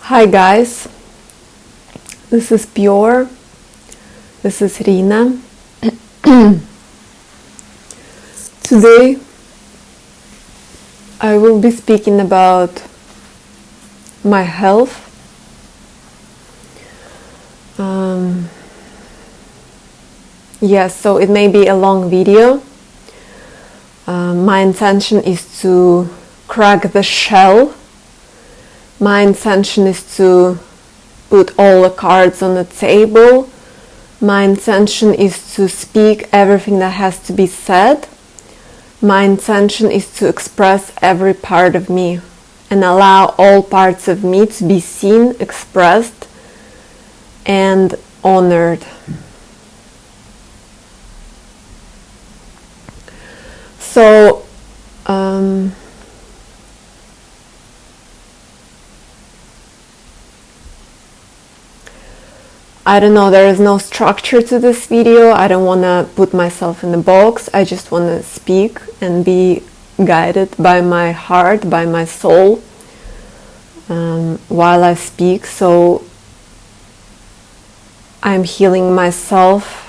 Hi guys, this is Pure, this is Rina. Today I will be speaking about my health. Yes, so it may be a long video. My intention is to crack the shell. My intention is to put all the cards on the table. My intention is to speak everything that has to be said. My intention is to express every part of me and allow all parts of me to be seen, expressed, and honored. So, I don't know, there is no structure to this video. I don't want to put myself in a box. I just want to speak and be guided by my heart, by my soul, while I speak. So I'm healing myself.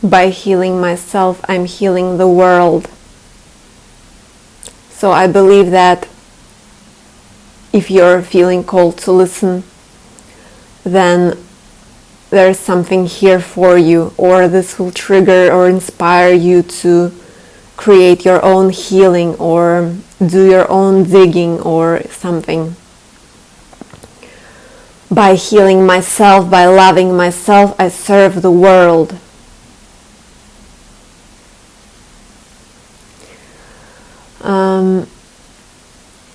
By healing myself, I'm healing the world. So I believe that if you're feeling called to listen, then there's something here for you, or this will trigger or inspire you to create your own healing or do your own digging or something. By healing myself, by loving myself, I serve the world.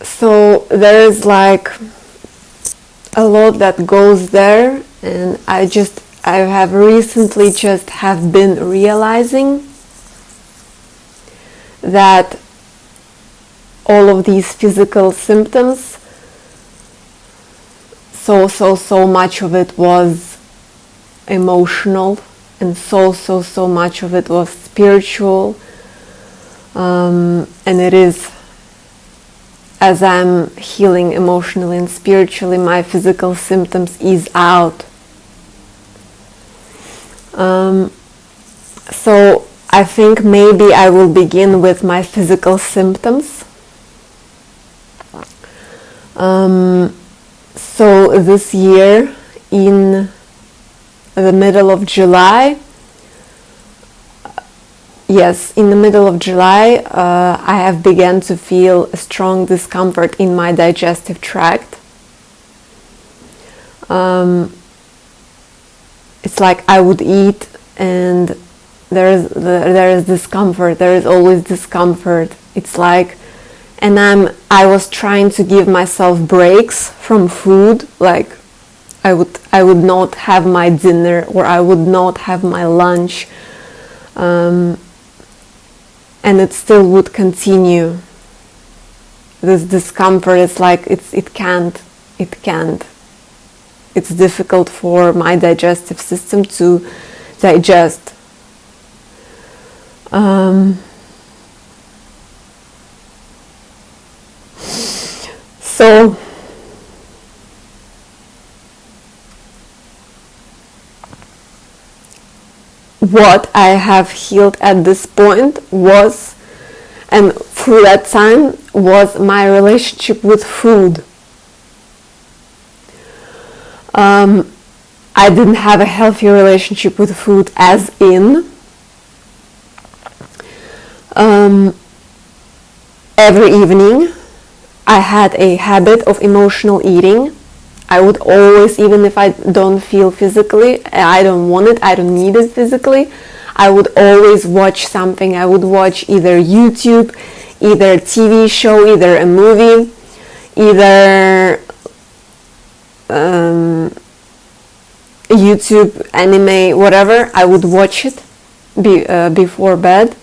So there is like a lot that goes there, and I have recently just have been realizing that all of these physical symptoms, so much of it was emotional, and so much of it was spiritual, and it is, as I'm healing emotionally and spiritually, my physical symptoms ease out. So I think maybe I will begin with my physical symptoms. So this year, in the middle of July, I have begun to feel a strong discomfort in my digestive tract. It's like I would eat and there is discomfort. There is always discomfort. It's like, and I was trying to give myself breaks from food. Like I would not have my dinner, or I would not have my lunch. And it still would continue. This discomfort, it's like it can't. It's difficult for my digestive system to digest. So what I have healed at this point was, and through that time, was my relationship with food. I didn't have a healthy relationship with food, as in every evening I had a habit of emotional eating. I would always, even if I don't feel physically, I don't want it, I don't need it physically, I would always watch something. I would watch either YouTube, either a TV show, either a movie, either YouTube, anime, whatever. I would watch it before bed,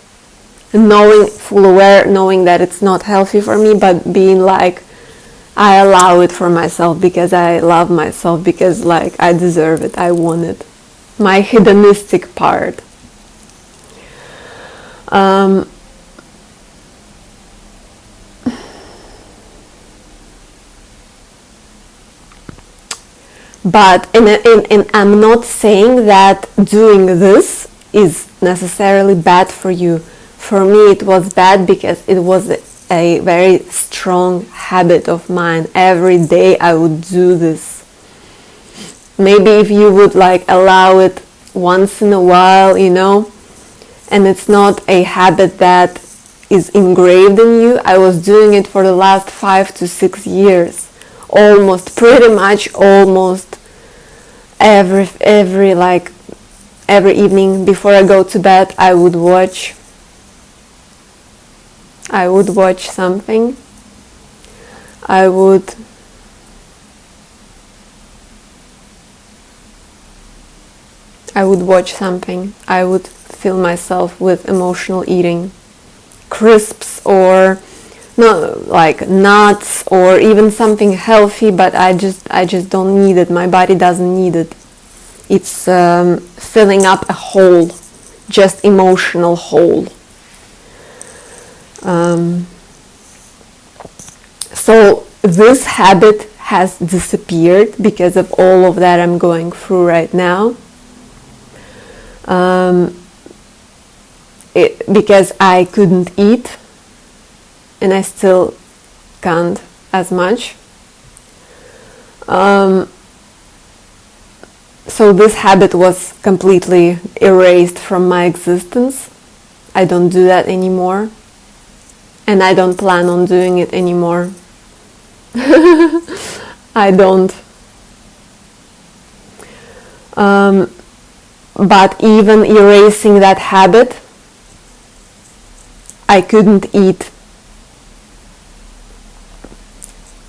knowing that it's not healthy for me, but being like, I allow it for myself because I love myself, because like I deserve it, I want it. My hedonistic part. But and I'm not saying that doing this is necessarily bad for you. For me, it was bad because it was a very strong habit of mine. Every day I would do this. Maybe if you would like allow it once in a while, you know, and it's not a habit that is engraved in you. I was doing it for the last 5 to 6 years, almost, pretty much almost every evening before I go to bed. I would watch something. I would watch something. I would fill myself with emotional eating, crisps, or no, like nuts, or even something healthy, but I just don't need it. My body doesn't need it. It's filling up a hole, just emotional hole. So this habit has disappeared because of all of that I'm going through right now. Because I couldn't eat, and I still can't as much. So this habit was completely erased from my existence. I don't do that anymore, and I don't plan on doing it anymore. I don't. But even erasing that habit, I couldn't eat.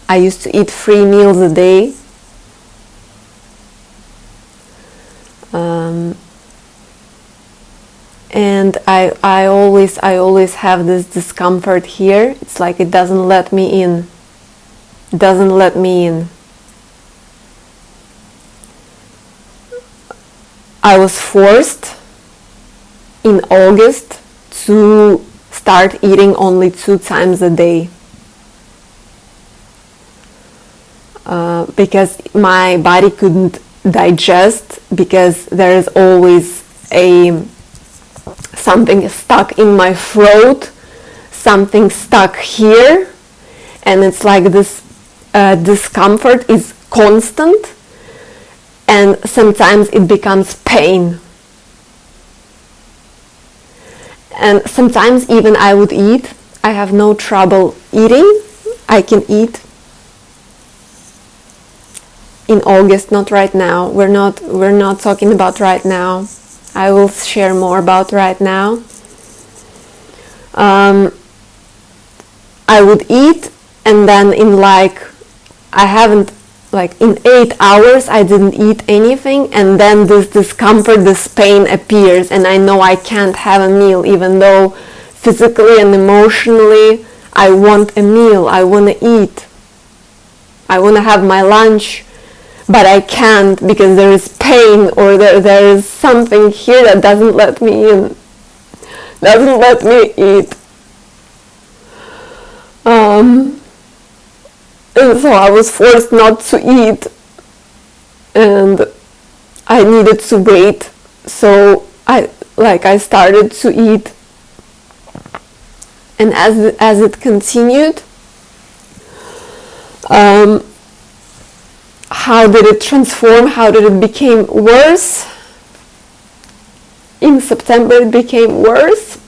I used to eat 3 meals a day. And I always have this discomfort here. It's like it doesn't let me in. It doesn't let me in. I was forced in August to start eating only 2 times a day. Because my body couldn't digest, because there is always something stuck in my throat, something stuck here, and it's like this discomfort is constant, and sometimes it becomes pain. And sometimes even I would eat. I have no trouble eating. I can eat. In August, not right now. We're not talking about right now. I will share more about right now. I would eat, and then in in 8 hours I didn't eat anything, and then this discomfort, this pain appears, and I know I can't have a meal, even though physically and emotionally I want a meal, I want to eat, I want to have my lunch, but I can't because there is pain, or there is something here that doesn't let me in, doesn't let me eat. And so I was forced not to eat, and I needed to wait. So I started to eat, and as it continued, how did it transform? How did it become worse? In September it became worse.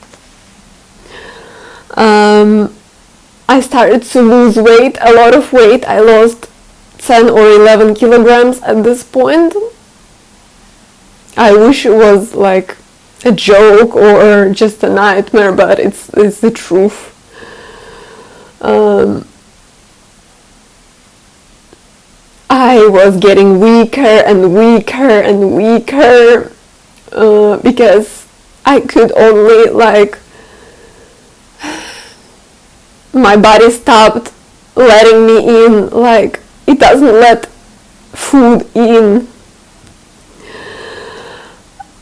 I started to lose weight, a lot of weight. I lost 10 or 11 kilograms at this point. I wish it was like a joke or just a nightmare, but it's the truth. I was getting weaker and weaker and weaker because I could only my body stopped letting me in, it doesn't let food in.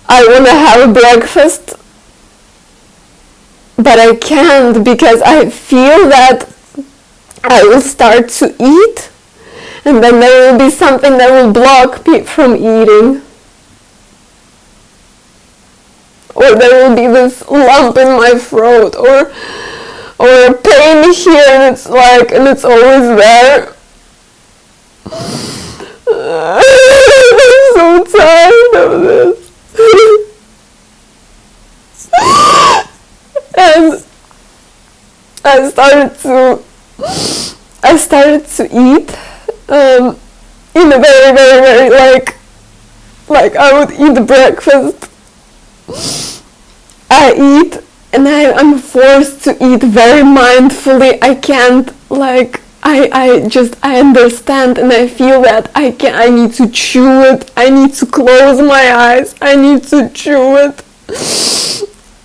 I want to have a breakfast, but I can't because I feel that I will start to eat, And then there will be something that will block me from eating. Or there will be this lump in my throat, or a pain here, and it's like, and it's always there. I'm so tired of this. And I started to eat in a very, very, very like I would eat breakfast. I eat and I'm forced to eat very mindfully. I can't, like, I understand and I feel that I need to chew it. I need to close my eyes. I need to chew it.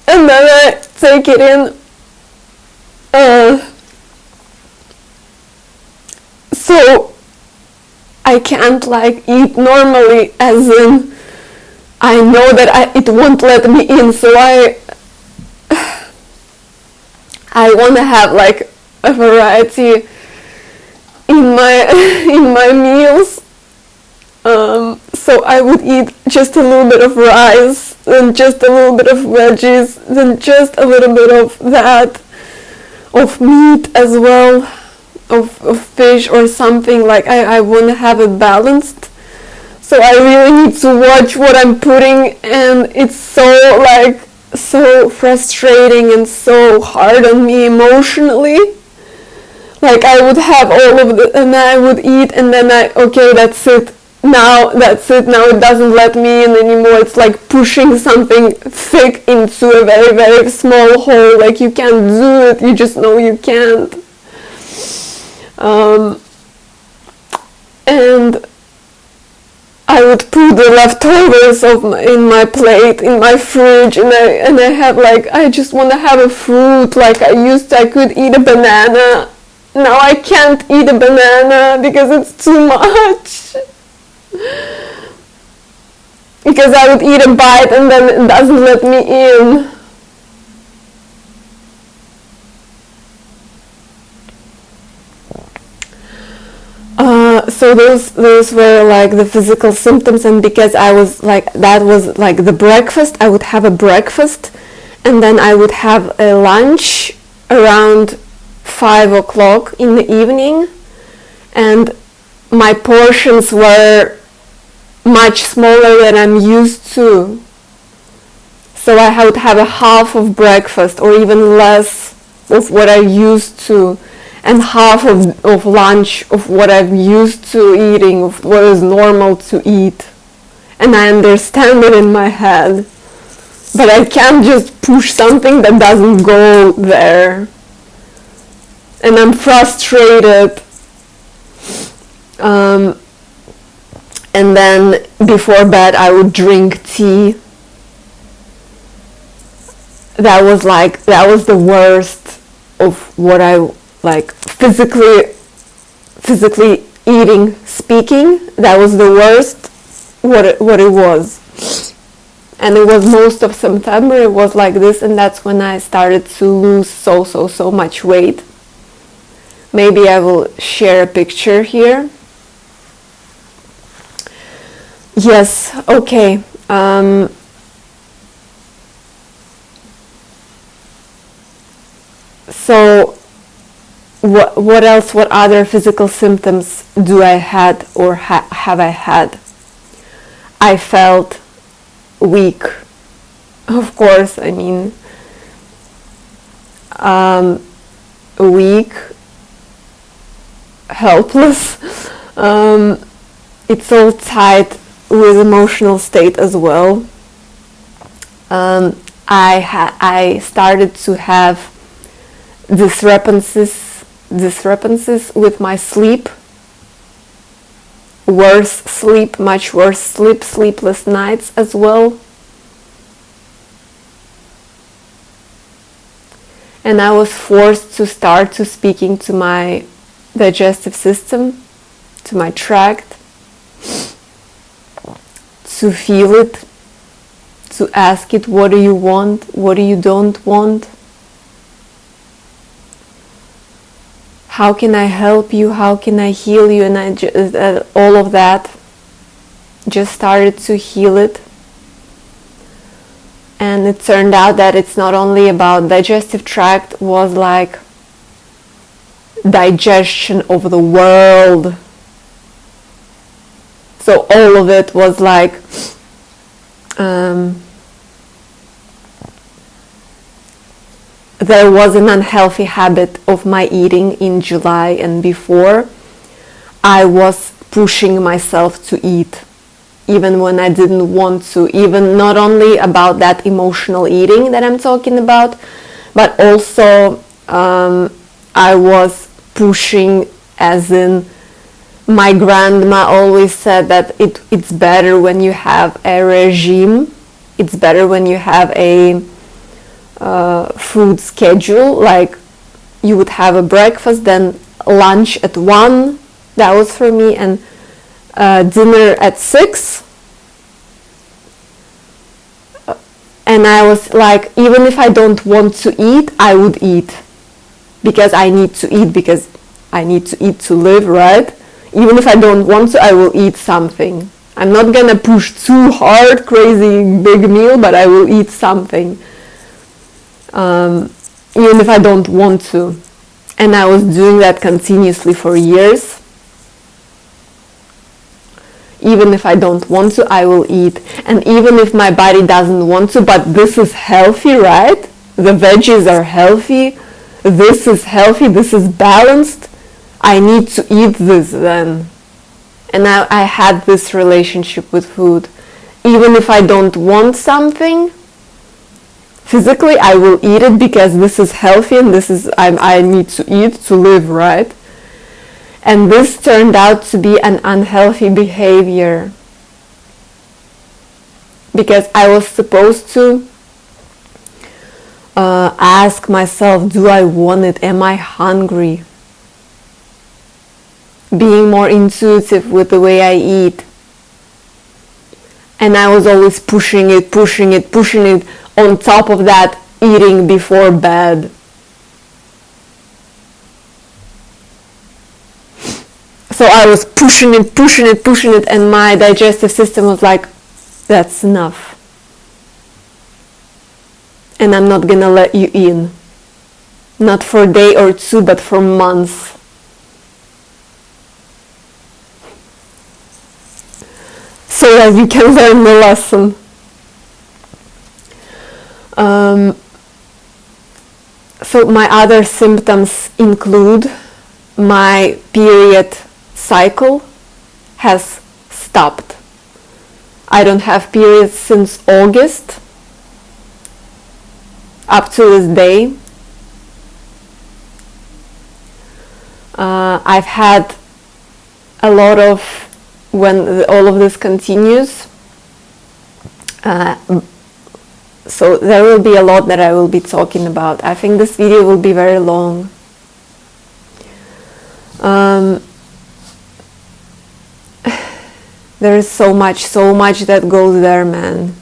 And then I take it in. So I can't like eat normally, as in I know that it won't let me in, so I want to have like a variety in my meals. So I would eat just a little bit of rice, then just a little bit of veggies, then just a little bit of that, of meat as well, of fish or something. Like I want to have it balanced. So I really need to watch what I'm putting, and it's so frustrating and so hard on me emotionally. Like I would have all of it and I would eat, and then okay, that's it. Now it doesn't let me in anymore. It's like pushing something thick into a very, very small hole. Like you can't do it, you just know you can't. And I would put the leftovers in my plate, in my fridge, and I have like, I just want to have a fruit. Like I could eat a banana. Now I can't eat a banana because it's too much. Because I would eat a bite and then it doesn't let me in. So those were like the physical symptoms, and because I was like, that was like the breakfast, I would have a breakfast and then I would have a lunch around 5 o'clock in the evening, and my portions were much smaller than I'm used to. So I would have a half of breakfast or even less of what I used to, and half of lunch of what I'm used to eating, of what is normal to eat. And I understand it in my head, but I can't just push something that doesn't go there. And I'm frustrated. And then before bed I would drink tea. That was the worst of what I like physically eating, speaking. That was the worst what it was. And it was most of September, it was like this, and that's when I started to lose so much weight. Maybe I will share a picture here. Yes, okay. So what else, what other physical symptoms do I had or have I had? I felt weak, of course. I mean, weak, helpless. It's all tied with emotional state as well. I started to have discrepancies with my sleep. Much worse sleep, sleepless nights as well. And I was forced to start to speaking to my digestive system, to my tract, to feel it, to ask it, what do you want, what do you don't want? how can I help you, how can I heal you, and all of that, just started to heal it. And it turned out that it's not only about digestive tract, was like digestion of the world. So all of it was like there was an unhealthy habit of my eating in July, and before I was pushing myself to eat even when I didn't want to, even not only about that emotional eating that I'm talking about, but also I was pushing, as in my grandma always said that it's better when you have a regime, it's better when you have a food schedule, like you would have a breakfast, then lunch at 1, that was for me, and dinner at 6. And I was like, even if I don't want to eat, I would eat, because I need to eat, because I need to eat to live, right? Even if I don't want to, I will eat something. I'm not gonna push too hard, crazy big meal, but I will eat something, even if I don't want to. And I was doing that continuously for years. Even if I don't want to, I will eat. And even if my body doesn't want to, but this is healthy, right? The veggies are healthy. This is healthy. This is balanced. I need to eat this then. And I had this relationship with food. Even if I don't want something, physically I will eat it because this is healthy and this is, I need to eat to live, right? And this turned out to be an unhealthy behavior, because I was supposed to ask myself, do I want it? Am I hungry? Being more intuitive with the way I eat. And I was always pushing it, on top of that, eating before bed. So I was pushing it, and my digestive system was like, that's enough. And I'm not gonna let you in. Not for a day or two, but for months. So that you can learn the lesson. So my other symptoms include my period cycle has stopped. I don't have periods since August up to this day. I've had a lot of, when all of this continues, so there will be a lot that I will be talking about. I think this video will be very long. There is so much that goes there, man.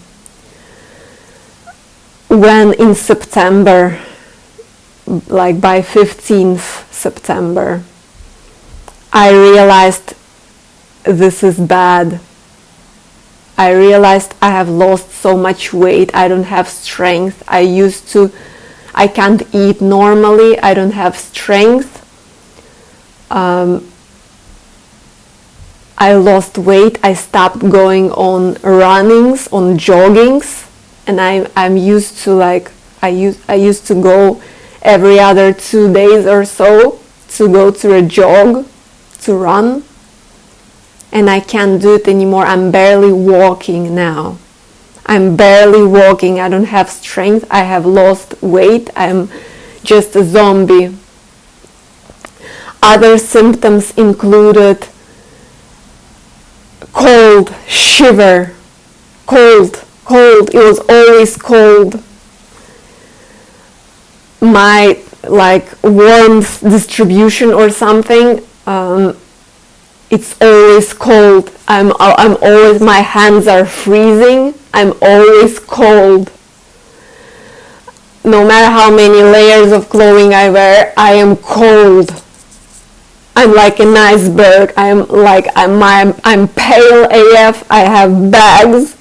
When in September, like by 15th September, I realized this is bad. I realized I have lost so much weight. I don't have strength. I can't eat normally. I don't have strength. I lost weight. I stopped going on runnings, on joggings, and I'm used to, like, I used to go every other 2 days or so to go to a jog, to run, and I can't do it anymore. I'm barely walking now. I'm barely walking. I don't have strength. I have lost weight. I'm just a zombie. Other symptoms included cold, shiver, cold. It was always cold. My, like, warmth distribution or something, it's always cold. I'm always, my hands are freezing. I'm always cold. No matter how many layers of clothing I wear, I am cold. I'm like an iceberg. I'm pale AF. I have bags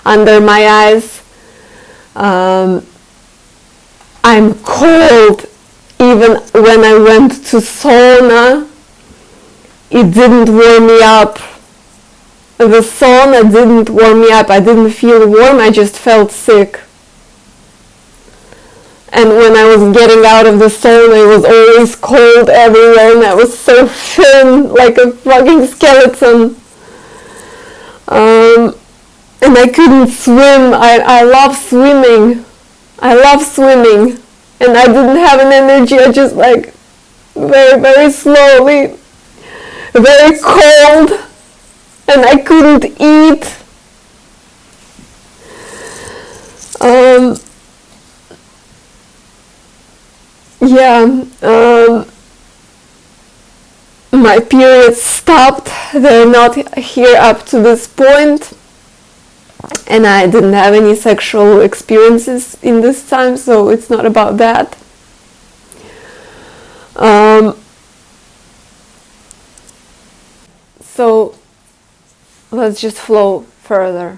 under my eyes. I'm cold. Even when I went to sauna, it didn't warm me up. The sauna didn't warm me up. I didn't feel warm. I just felt sick. And when I was getting out of the sauna, it was always cold everywhere, and I was so thin, like a fucking skeleton. And I couldn't swim. I love swimming. I love swimming. And I didn't have an energy. I just like very, very slowly, very cold, and I couldn't eat. My periods stopped. They're not here up to this point, and I didn't have any sexual experiences in this time, so it's not about that. So let's just flow further.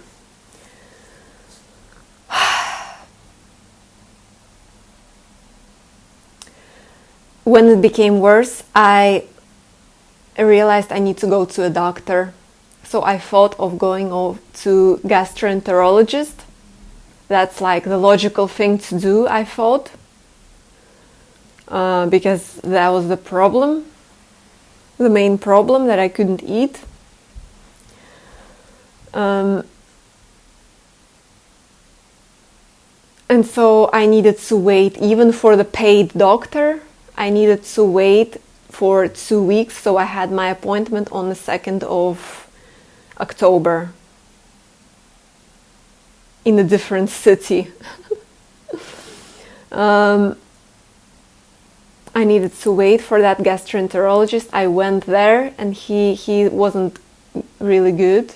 When it became worse, I realized I need to go to a doctor. So I thought of going to gastroenterologist. That's like the logical thing to do, I thought, because that was the problem, the main problem, that I couldn't eat. And so I needed to wait, even for the paid doctor, I needed to wait for 2 weeks. So I had my appointment on the 2nd of October in a different city. I needed to wait for that gastroenterologist. I went there, and he wasn't really good.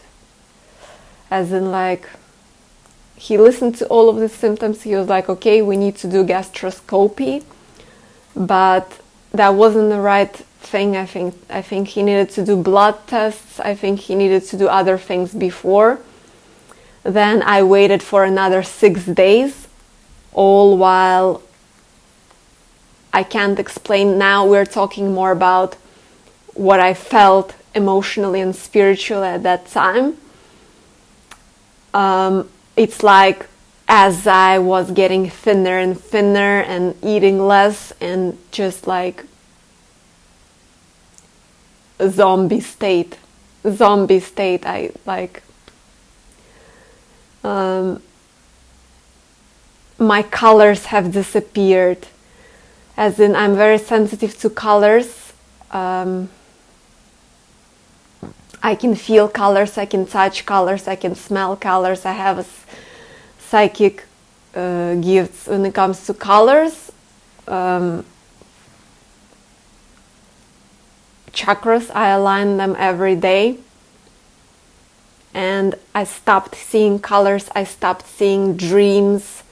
As in, like, he listened to all of the symptoms. He was like, okay, we need to do gastroscopy. But that wasn't the right thing. I think he needed to do blood tests. I think he needed to do other things before. Then I waited for another 6 days, all while I can't explain. Now we're talking more about what I felt emotionally and spiritually at that time. It's like, as I was getting thinner and thinner and eating less, and just like a zombie state. I like, my colors have disappeared. As in, I'm very sensitive to colors. I can feel colors, I can touch colors, I can smell colors. I have a psychic gifts when it comes to colors. Chakras, I align them every day. And I stopped seeing colors, I stopped seeing dreams,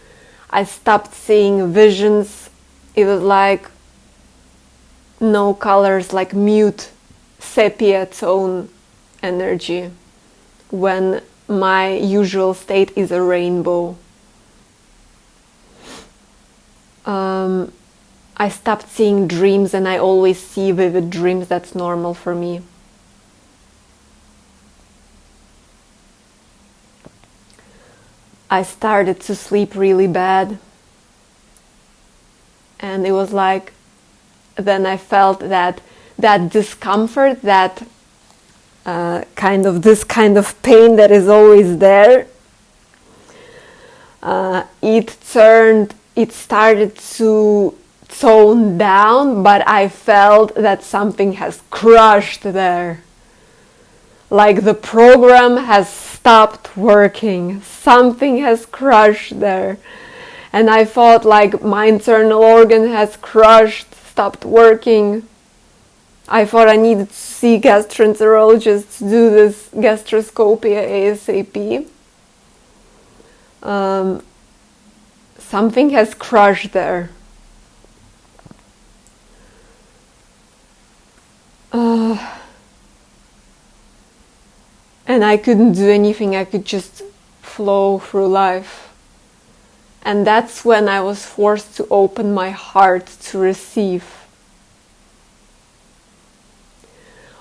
I stopped seeing visions. It was like no colors, like mute sepia tone energy, when my usual state is a rainbow. I stopped seeing dreams, and I always see vivid dreams. That's normal for me. I started to sleep really bad, and it was like, then I felt that discomfort, that this kind of pain that is always there. It started to tone down, but I felt that something has crushed there. Like the program has stopped working. Something has crushed there. And I thought like my internal organ has crushed, stopped working. I thought I needed to see gastroenterologists to do this gastroscopy ASAP. Something has crushed there. And I couldn't do anything. I could just flow through life. And that's when I was forced to open my heart to receive.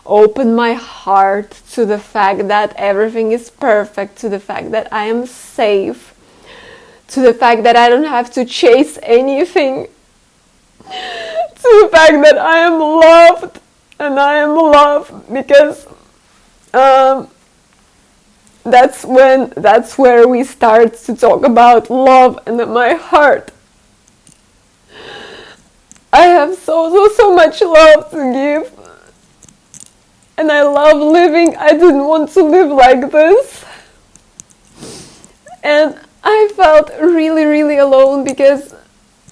Open my heart to the fact that everything is perfect, to the fact that I am safe, to the fact that I don't have to chase anything, to the fact that I am loved and I am loved, because that's where we start to talk about love and my heart. I have so much love to give. And I love living. I didn't want to live like this. And I felt really alone, because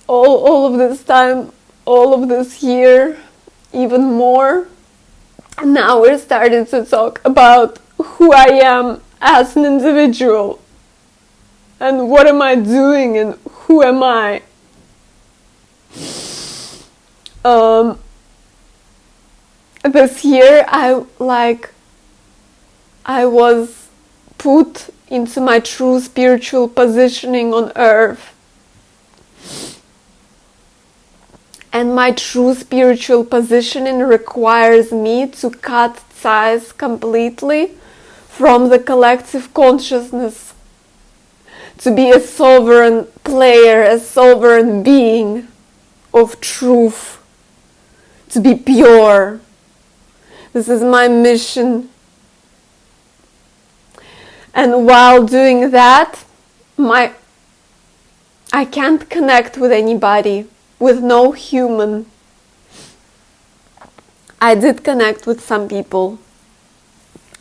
all of this time, all of this year, even more, now we're starting to talk about who I am as an individual. And what am I doing and who am I? This year I was put into my true spiritual positioning on earth. And my true spiritual positioning requires me to cut ties completely from the collective consciousness, to be a sovereign player, a sovereign being of truth, to be pure. This is my mission. And while doing that, I can't connect with anybody, with no human. I did connect with some people,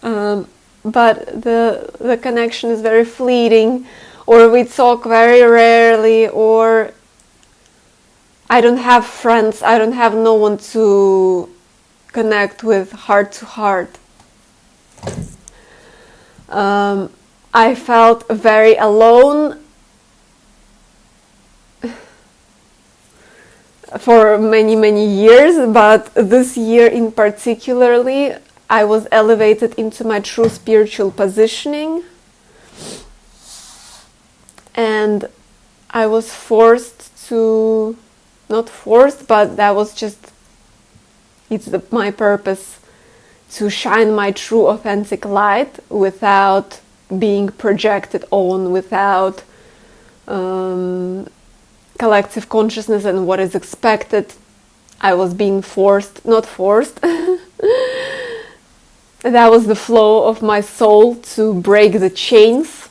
but the connection is very fleeting, or we talk very rarely, or I don't have friends, I don't have no one to connect with heart to heart. I felt very alone for many years, but this year in particularly, I was elevated into my true spiritual positioning, and I was not forced, but that was just, my purpose, to shine my true authentic light without being projected on, without collective consciousness and what is expected. I was being not forced. That was the flow of my soul, to break the chains,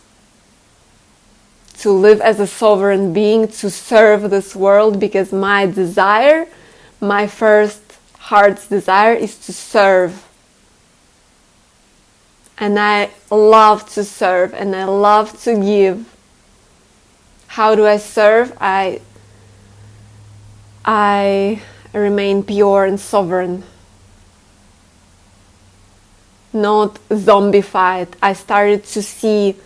to live as a sovereign being, to serve this world, because my desire, my first heart's desire, is to serve. And I love to serve, and I love to give. How do I serve? I remain pure and sovereign, not zombified. I started to see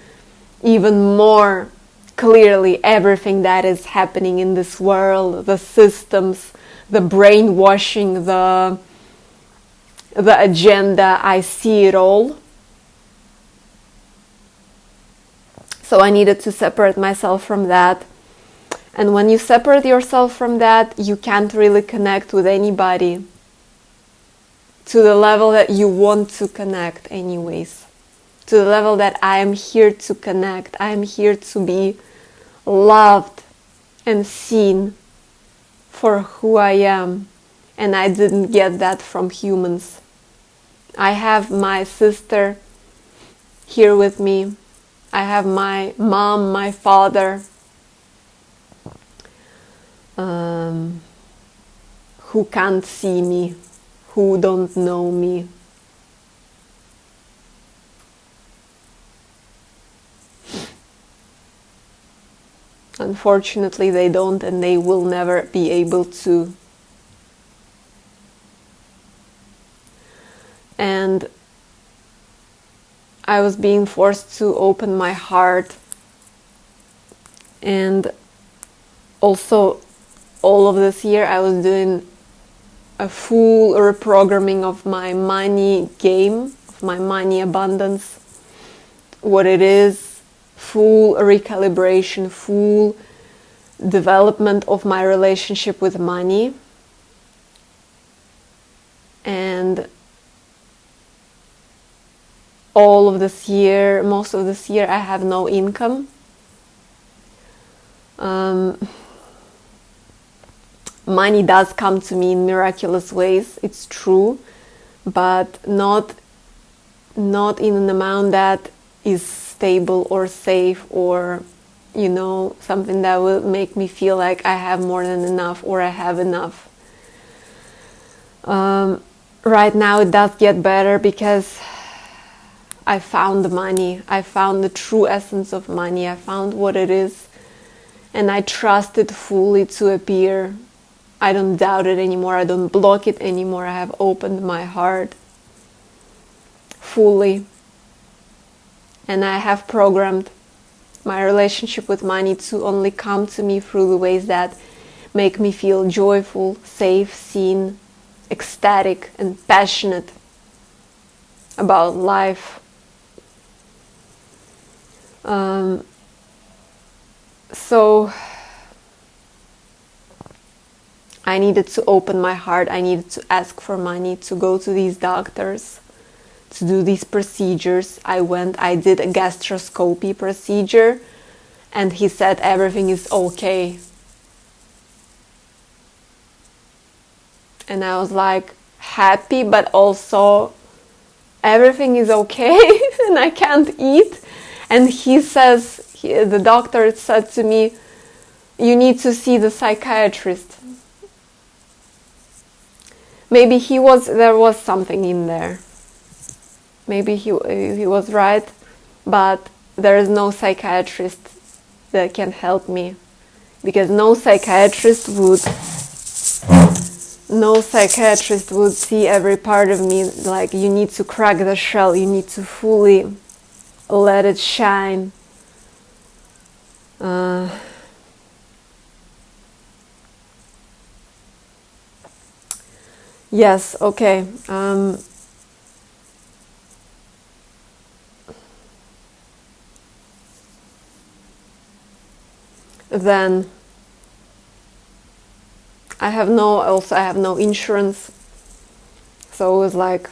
even more clearly everything that is happening in this world, the systems, the brainwashing, the agenda. I see it all. So I needed to separate myself from that. And when you separate yourself from that, you can't really connect with anybody to the level that you want to connect anyways. To the level that I am here to connect. I am here to be loved and seen for who I am. And I didn't get that from humans. I have my sister here with me. I have my mom, my father, who can't see me, who don't know me. Unfortunately, they don't, and they will never be able to. And I was being forced to open my heart, and also all of this year I was doing a full reprogramming of my money game, of my money abundance, what it is, full recalibration, full development of my relationship with money. And all of this year, most of this year, I have no income. Money does come to me in miraculous ways, it's true, but not in an amount that is stable or safe, or something that will make me feel like I have more than enough or I have enough. Right now it does get better because I found the money. I found the true essence of money. I found what it is, and I trust it fully to appear. I don't doubt it anymore. I don't block it anymore. I have opened my heart fully, and I have programmed my relationship with money to only come to me through the ways that make me feel joyful, safe, seen, ecstatic, and passionate about life. So I needed to open my heart. I needed to ask for money to go to these doctors, to do these procedures. I did a gastroscopy procedure, and he said everything is okay. And I was like happy, but also everything is okay and I can't eat. And the doctor said to me, you need to see the psychiatrist. Maybe there was something in there. Maybe he was right, but there is no psychiatrist that can help me, because no psychiatrist would see every part of me. Like, you need to crack the shell, you need to fully let it shine. Yes, okay. Then I have no insurance, so it was like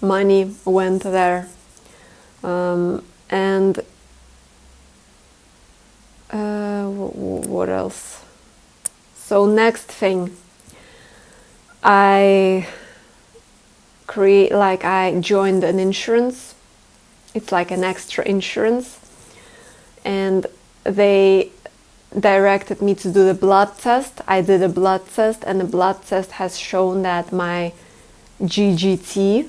money went there, and what else? So next thing, I joined an insurance. It's like an extra insurance, and they directed me to do the blood test. I did a blood test, and the blood test has shown that my GGT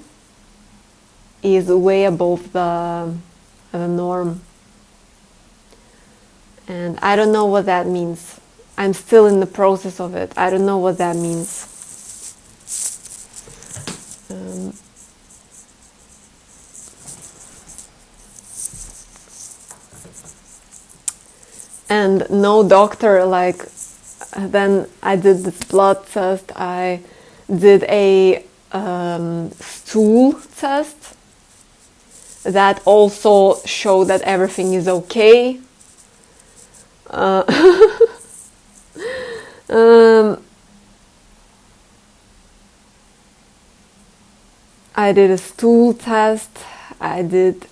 is way above the norm. And I don't know what that means. I'm still in the process of it. I don't know what that means. And no doctor, then I did this blood test, I did a stool test that also showed that everything is okay. I did a stool test, I did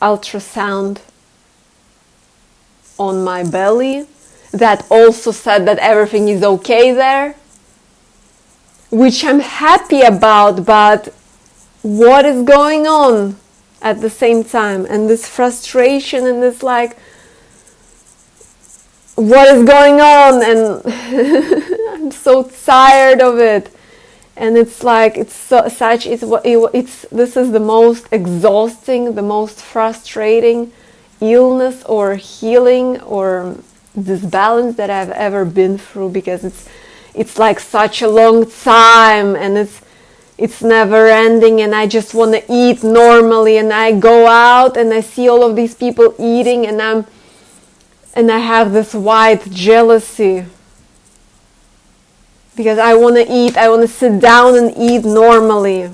ultrasound on my belly that also said that everything is okay there, which I'm happy about, but what is going on at the same time? And this frustration and this what is going on? And I'm so tired of it. And it's this is the most exhausting, the most frustrating illness or healing or disbalance that I've ever been through, because it's like such a long time, and it's never ending, and I just want to eat normally, and I go out and I see all of these people eating, and I have this white jealousy because I want to eat, I want to sit down and eat normally.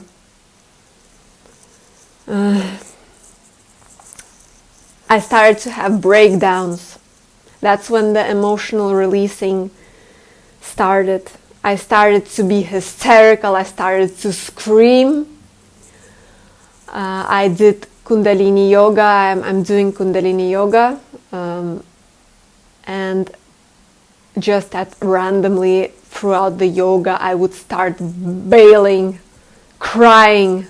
I started to have breakdowns. That's when the emotional releasing started. I started to be hysterical. I started to scream. I did Kundalini yoga. I'm doing Kundalini yoga. And just randomly throughout the yoga, I would start bailing, crying.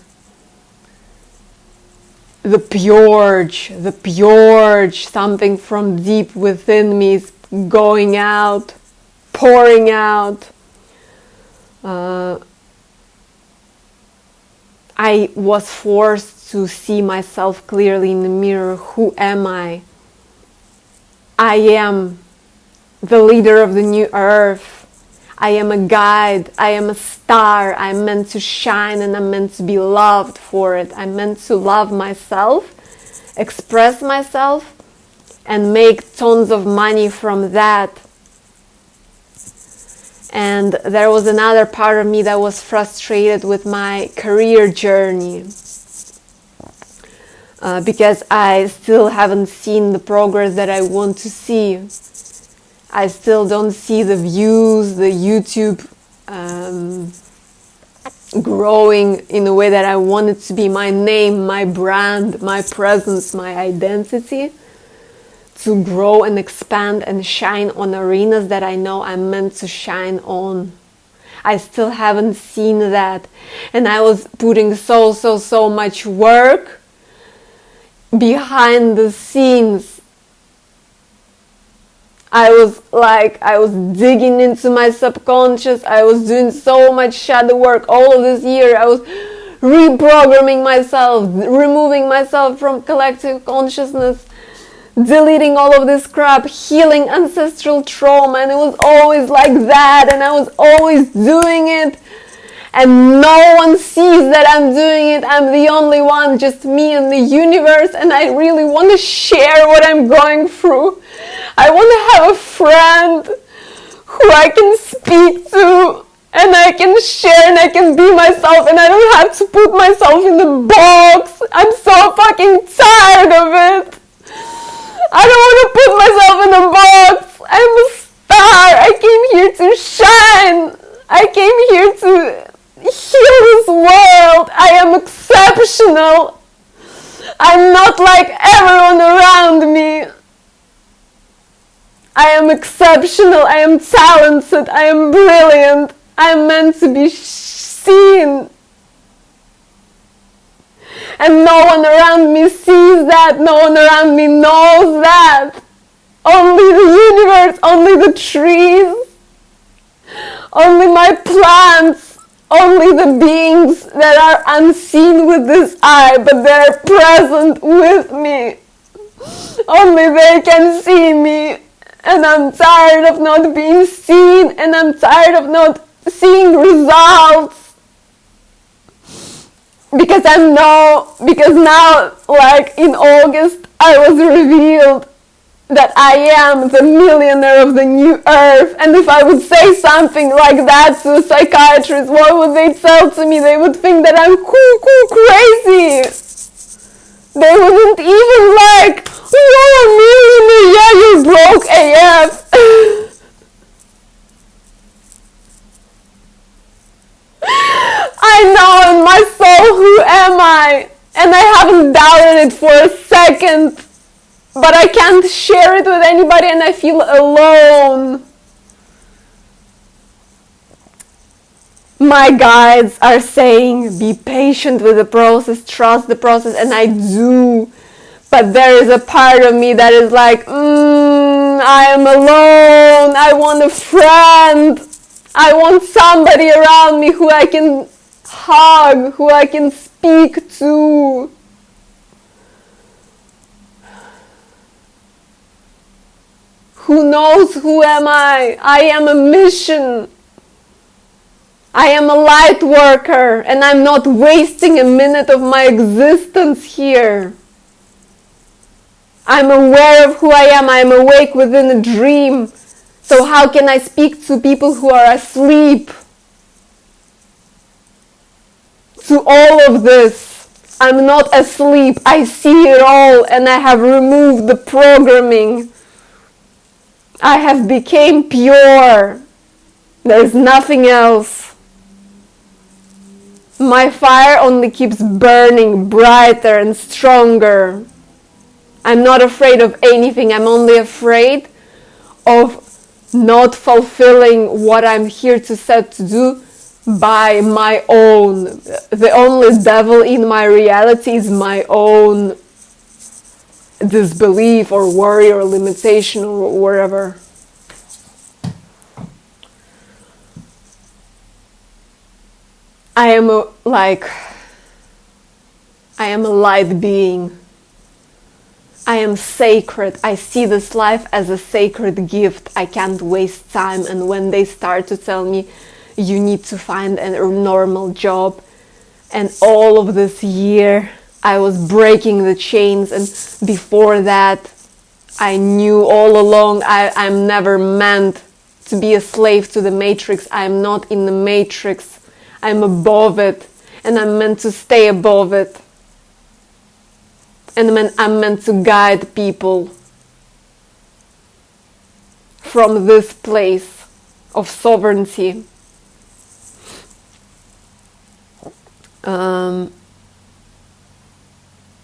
The purge, something from deep within me is going out, pouring out. I was forced to see myself clearly in the mirror. Who am I? I am the leader of the new earth. I am a guide. I am a star. I'm meant to shine, and I'm meant to be loved for it. I'm meant to love myself, express myself, and make tons of money from that. And there was another part of me that was frustrated with my career journey because I still haven't seen the progress that I want to see. I still don't see the views, the YouTube growing in a way that I want it to be. My name, my brand, my presence, my identity to grow and expand and shine on arenas that I know I'm meant to shine on. I still haven't seen that. And I was putting so much work behind the scenes. I was digging into my subconscious. I was doing so much shadow work all of this year. I was reprogramming myself, removing myself from collective consciousness, deleting all of this crap, healing ancestral trauma, and it was always like that, and I was always doing it, and no one sees that I'm doing it. I'm the only one, just me and the universe, and I really want to share what I'm going through. I want to have a friend who I can speak to, and I can share, and I can be myself, and I don't have to put myself in the box. I'm so fucking tired of it. I don't want to put myself in a box. I'm a star. I came here to shine. I came here to heal this world. I am exceptional. I'm not like everyone around me. I am exceptional. I am talented. I am brilliant. I am meant to be seen. And no one around me sees that. No one around me knows that. Only the universe, only the trees, only my plants, only the beings that are unseen with this eye, but they're present with me. Only they can see me. And I'm tired of not being seen, and I'm tired of not seeing results. Because now, like in August, I was revealed that I am the millionaire of the new earth. And if I would say something like that to a psychiatrist, what would they tell to me? They would think that I'm crazy. They wouldn't even like, you're a millionaire, yeah, you're broke AF. I know in my soul, who am I? And I haven't doubted it for a second. But I can't share it with anybody, and I feel alone. My guides are saying, be patient with the process, trust the process, and I do. But there is a part of me that is like, I am alone. I want a friend. I want somebody around me who I can hug, who I can speak to. Who knows who am I? I am a mission. I am a light worker and I'm not wasting a minute of my existence here. I'm aware of who I am. I'm awake within a dream. So how can I speak to people who are asleep? To all of this, I'm not asleep. I see it all and I have removed the programming. I have become pure. There's nothing else. My fire only keeps burning brighter and stronger. I'm not afraid of anything. I'm only afraid of not fulfilling what I'm here to set to do by my own. The only devil in my reality is my own disbelief or worry or limitation or whatever. I am a light being. I am sacred. I see this life as a sacred gift. I can't waste time. And when they start to tell me, you need to find a normal job, and all of this year I was breaking the chains, and before that I knew all along I'm never meant to be a slave to the matrix. I'm not in the matrix. I'm above it, and I'm meant to stay above it. And I'm meant to guide people from this place of sovereignty.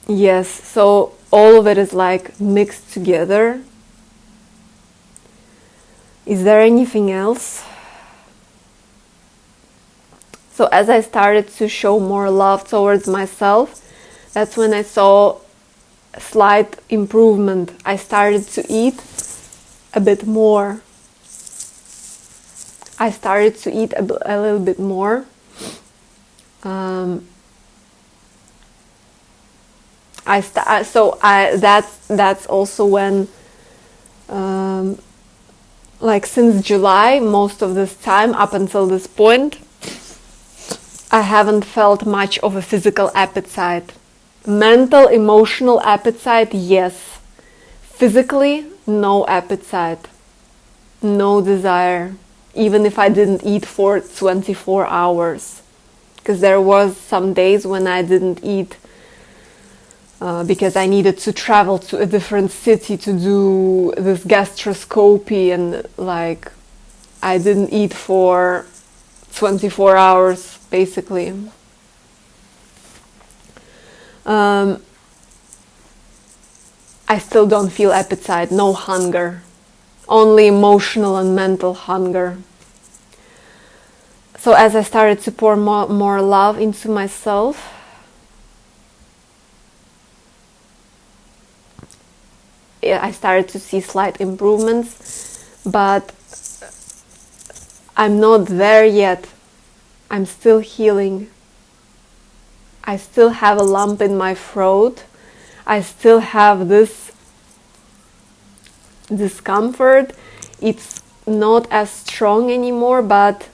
Yes, so all of it is like mixed together. Is there anything else? So as I started to show more love towards myself, that's when I saw a slight improvement. I started to eat a bit more. I started to eat a little bit more. That's also when, like since July, most of this time up until this point, I haven't felt much of a physical appetite. Mental, emotional appetite, yes. Physically, no appetite, no desire, even if I didn't eat for 24 hours. Because there was some days when I didn't eat because I needed to travel to a different city to do this gastroscopy, and like I didn't eat for 24 hours basically. I still don't feel appetite, no hunger, only emotional and mental hunger. So as I started to pour more love into myself, I started to see slight improvements, but I'm not there yet. I'm still healing. I still have a lump in my throat. I still have this discomfort. It's not as strong anymore, but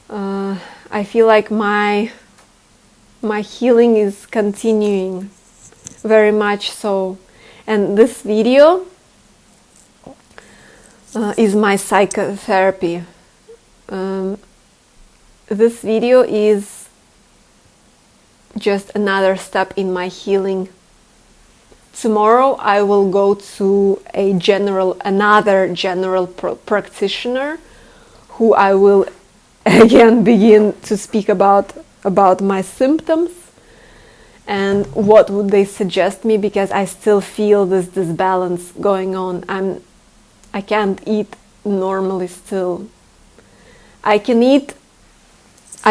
I feel like my healing is continuing, very much so. And this video is my psychotherapy. This video is just another step in my healing. Tomorrow I will go to another general practitioner, who I will again begin to speak about my symptoms and what would they suggest me, because I still feel this disbalance going on. I can't eat normally still. I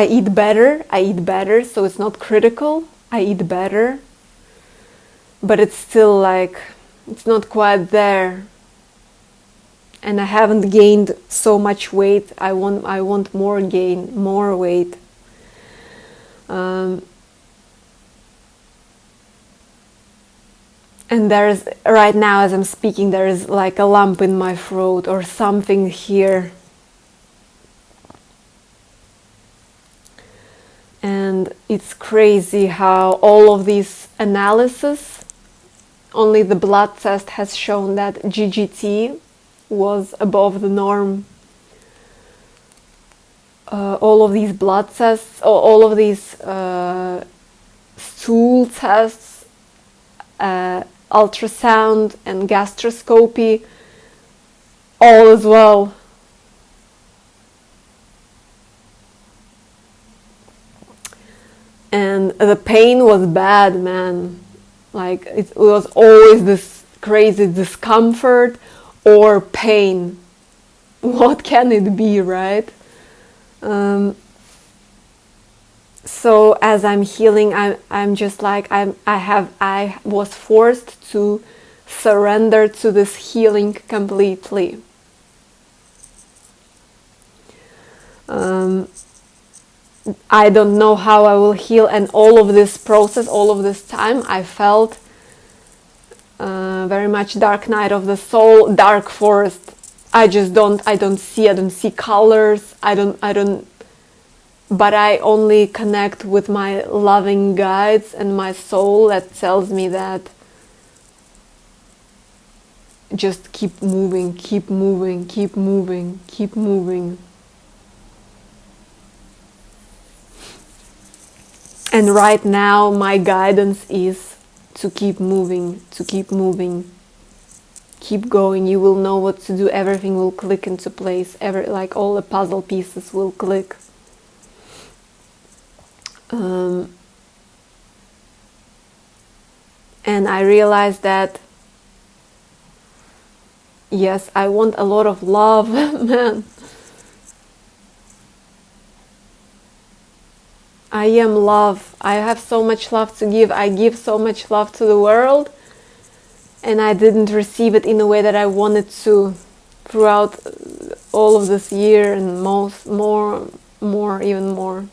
eat better, so it's not critical. I eat better, but it's still like, it's not quite there. And I haven't gained so much weight. I want more weight. And there's, right now as I'm speaking, there is like a lump in my throat or something here. And it's crazy how all of these analysis, only the blood test has shown that GGT was above the norm. All of these blood tests, all of these stool tests, ultrasound and gastroscopy, all as well. And the pain was bad, man. Like, it was always this crazy discomfort or pain. What can it be, right? So as I'm healing, I'm just like, I was forced to surrender to this healing completely. I don't know how I will heal, and all of this process, all of this time, I felt very much dark night of the soul, dark forest. I don't see colors. But I only connect with my loving guides and my soul that tells me that just keep moving, keep moving, keep moving, keep moving. And right now my guidance is to keep moving, to keep moving. Keep going, you will know what to do, everything will click into place, like all the puzzle pieces will click. And I realized that, yes, I want a lot of love, man. I am love. I have so much love to give. I give so much love to the world, and I didn't receive it in the way that I wanted to throughout all of this year, and even more.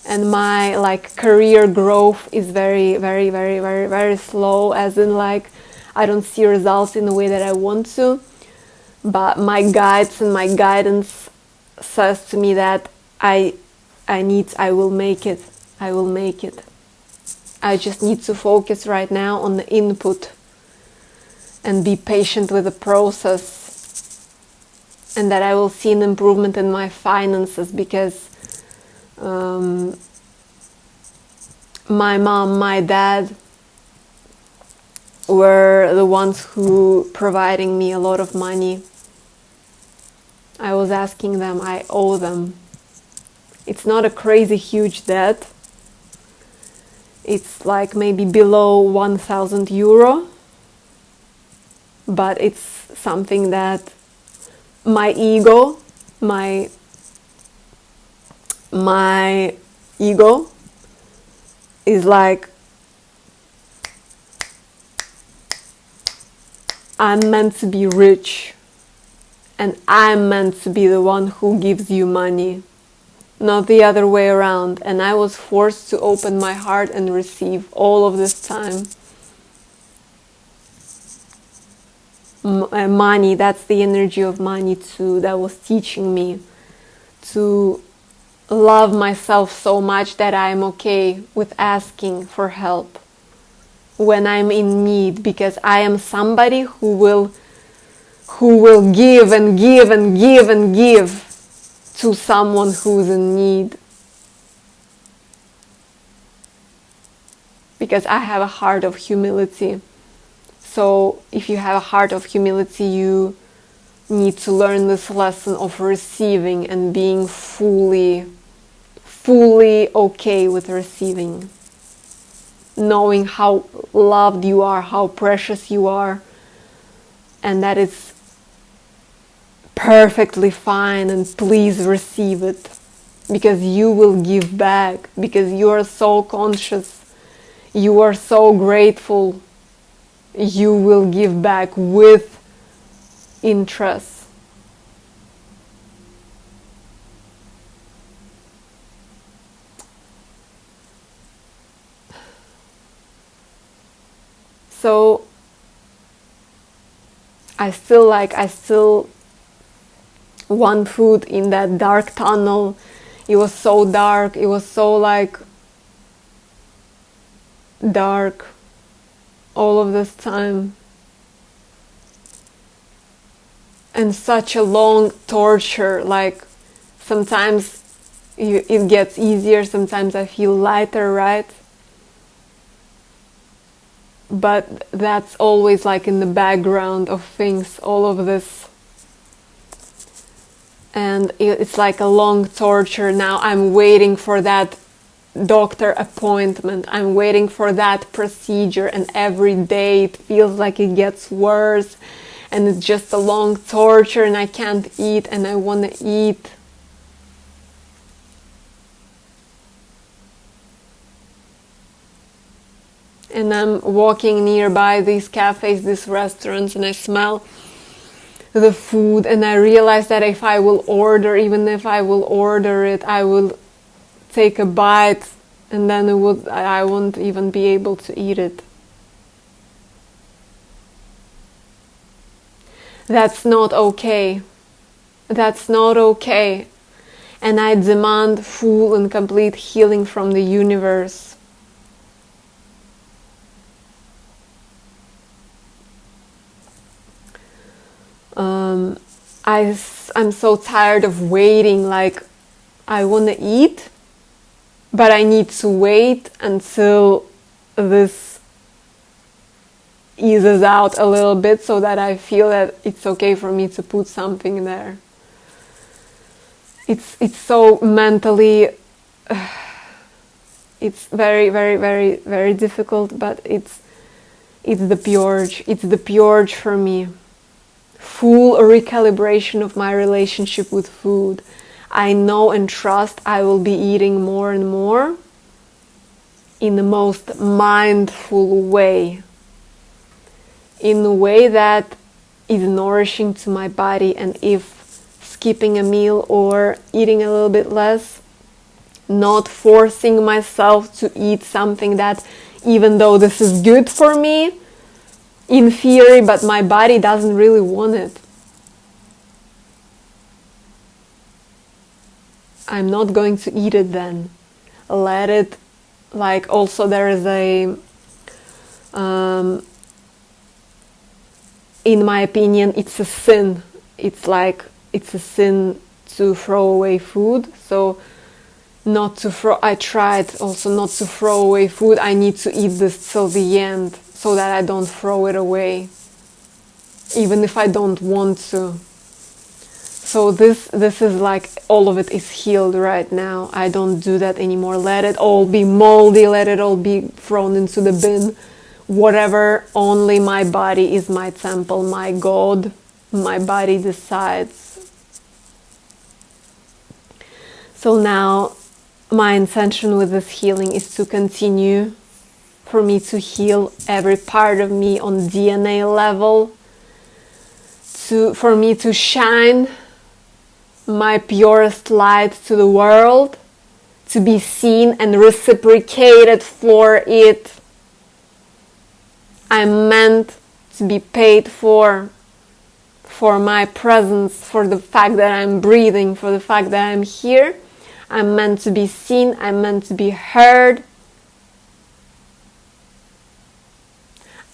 And my career growth is very, very, very, very, very slow, as in I don't see results in the way that I want to. But my guides and my guidance says to me that I will make it. I will make it. I just need to focus right now on the input and be patient with the process, and that I will see an improvement in my finances, because my mom, my dad were the ones who providing me a lot of money. I was asking them, I owe them. It's not a crazy huge debt. It's maybe below 1,000 euro, but it's something that my ego, my ego is I'm meant to be rich, and I'm meant to be the one who gives you money, not the other way around. And I was forced to open my heart and receive all of this time. Money, that's the energy of money too, that was teaching me to love myself so much that I'm okay with asking for help when I'm in need, because I am somebody who will give and give and give and give to someone who's in need, because I have a heart of humility. So if you have a heart of humility, you need to learn this lesson of receiving and being fully okay with receiving, knowing how loved you are, how precious you are, and that it's perfectly fine, and please receive it, because you will give back, because you are so conscious, you are so grateful, you will give back with interest. So I still want food in that dark tunnel, It was so dark. It was so like dark all of this time. And such a long torture. Like sometimes it gets easier, sometimes I feel lighter, right? But that's always like in the background of things, all of this. And it's like a long torture. Now I'm waiting for that doctor appointment. I'm waiting for that procedure, and every day it feels like it gets worse, and it's just a long torture, and I can't eat, and I want to eat. And I'm walking nearby these cafes, these restaurants, and I smell the food, and I realize that if I will order, even if I will order it, I will take a bite, and then I won't even be able to eat it. That's not okay. That's not okay. And I demand full and complete healing from the universe. I'm so tired of waiting. Like, I want to eat, but I need to wait until this eases out a little bit so that I feel that it's okay for me to put something there. It's so mentally, it's very, very, very, very difficult, but it's the purge. It's the purge for me. Full recalibration of my relationship with food. I know and trust I will be eating more and more in the most mindful way, in a way that is nourishing to my body. And if skipping a meal or eating a little bit less, not forcing myself to eat something that, even though this is good for me in theory, but my body doesn't really want it. I'm not going to eat it then. Let it, like, also there is a, in my opinion, it's a sin. It's a sin to throw away food. So I tried also not to throw away food. I need to eat this till the end so that I don't throw it away, even if I don't want to. So this is like, all of it is healed right now. I don't do that anymore. Let it all be moldy, let it all be thrown into the bin. Whatever, only my body is my temple, my God. My body decides. So now my intention with this healing is to continue, for me to heal every part of me on DNA level, for me to shine my purest light to the world, to be seen and reciprocated for it. I'm meant to be paid for my presence, for the fact that I'm breathing, for the fact that I'm here. I'm meant to be seen, I'm meant to be heard.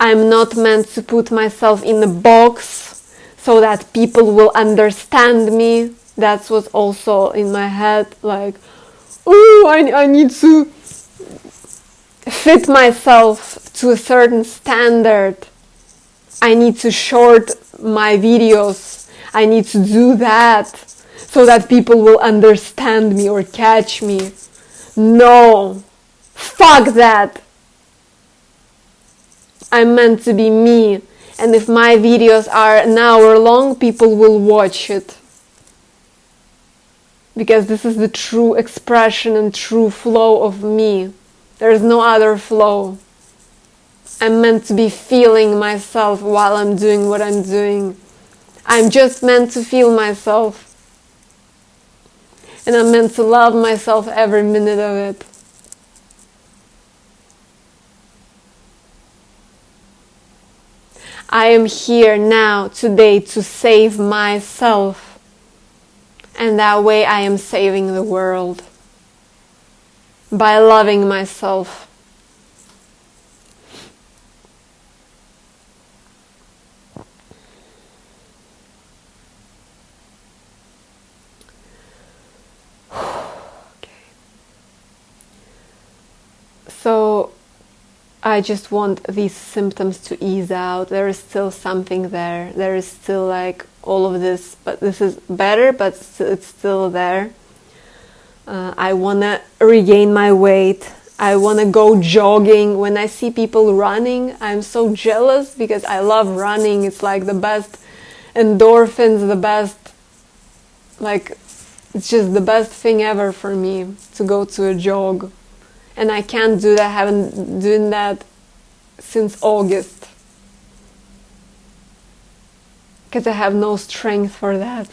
I'm not meant to put myself in a box so that people will understand me. That's what's also in my head, like, oh, I need to fit myself to a certain standard. I need to short my videos. I need to do that so that people will understand me or catch me. No, fuck that. I'm meant to be me. And if my videos are an hour long, people will watch it. Because this is the true expression and true flow of me. There is no other flow. I'm meant to be feeling myself while I'm doing what I'm doing. I'm just meant to feel myself. And I'm meant to love myself every minute of it. I am here now, today, to save myself. And that way I am saving the world by loving myself. So I just want these symptoms to ease out. There is still something there. There is still like all of this, but this is better, but it's still there. I want to regain my weight. I want to go jogging. When I see people running, I'm so jealous because I love running. It's like the best endorphins, the best, like, it's just the best thing ever for me to go to a jog. And I can't do that. I haven't done that since August. Because I have no strength for that.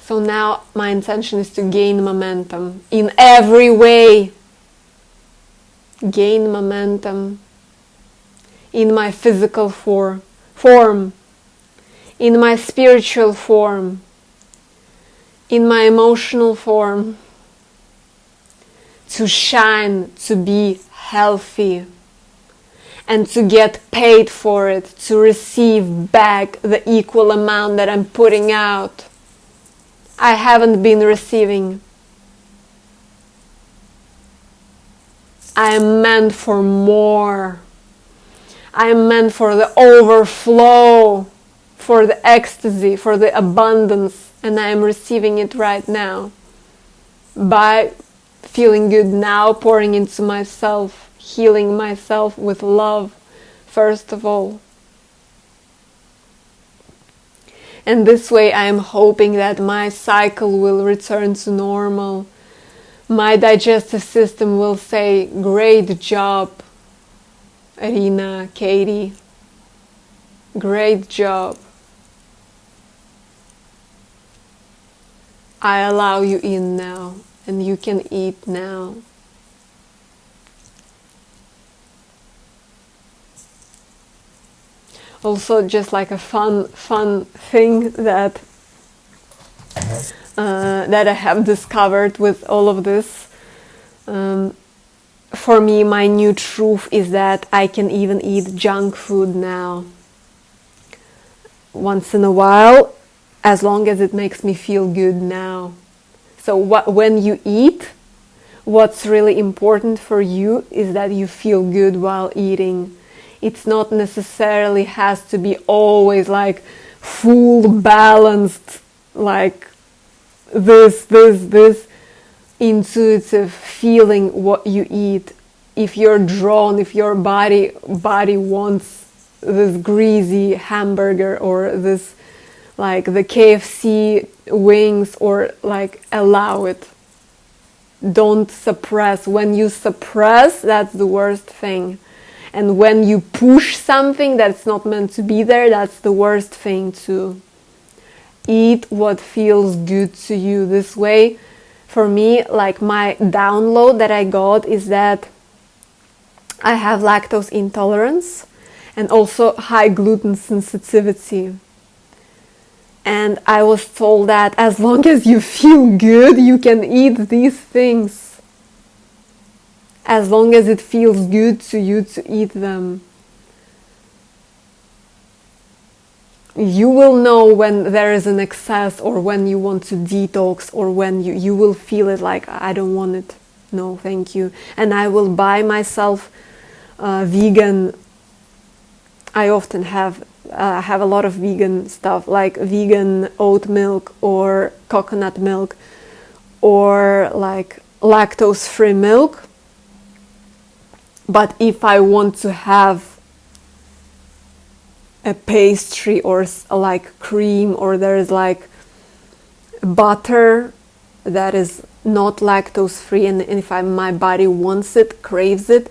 So now my intention is to gain momentum in every way. Gain momentum in my physical form, in my spiritual form, in my emotional form, to shine, to be healthy, and to get paid for it, to receive back the equal amount that I'm putting out. I haven't been receiving. I am meant for more. I am meant for the overflow, for the ecstasy, for the abundance. And I am receiving it right now by feeling good now, pouring into myself, healing myself with love, first of all. And this way I am hoping that my cycle will return to normal. My digestive system will say, great job, Rina, Katie. Great job. I allow you in now, and you can eat now. Also, just like a fun thing that I have discovered with all of this. For me, my new truth is that I can even eat junk food now. Once in a while, as long as it makes me feel good now. So when you eat, what's really important for you is that you feel good while eating. It's not necessarily has to be always like full balanced, like this intuitive feeling what you eat. If you're drawn, if your body wants this greasy hamburger or this like the KFC wings, or like allow it. Don't suppress. When you suppress, that's the worst thing. And when you push something that's not meant to be there, that's the worst thing too. Eat what feels good to you. This way, for me, like my download that I got is that I have lactose intolerance and also high gluten sensitivity. And I was told that as long as you feel good, you can eat these things. As long as it feels good to you to eat them. You will know when there is an excess, or when you want to detox, or when you will feel it like, I don't want it. No, thank you. And I will buy myself vegan. I often have a lot of vegan stuff, like vegan oat milk or coconut milk, or like lactose-free milk. But if I want to have a pastry or like cream, or there is like butter that is not lactose-free, and if my body wants it, craves it,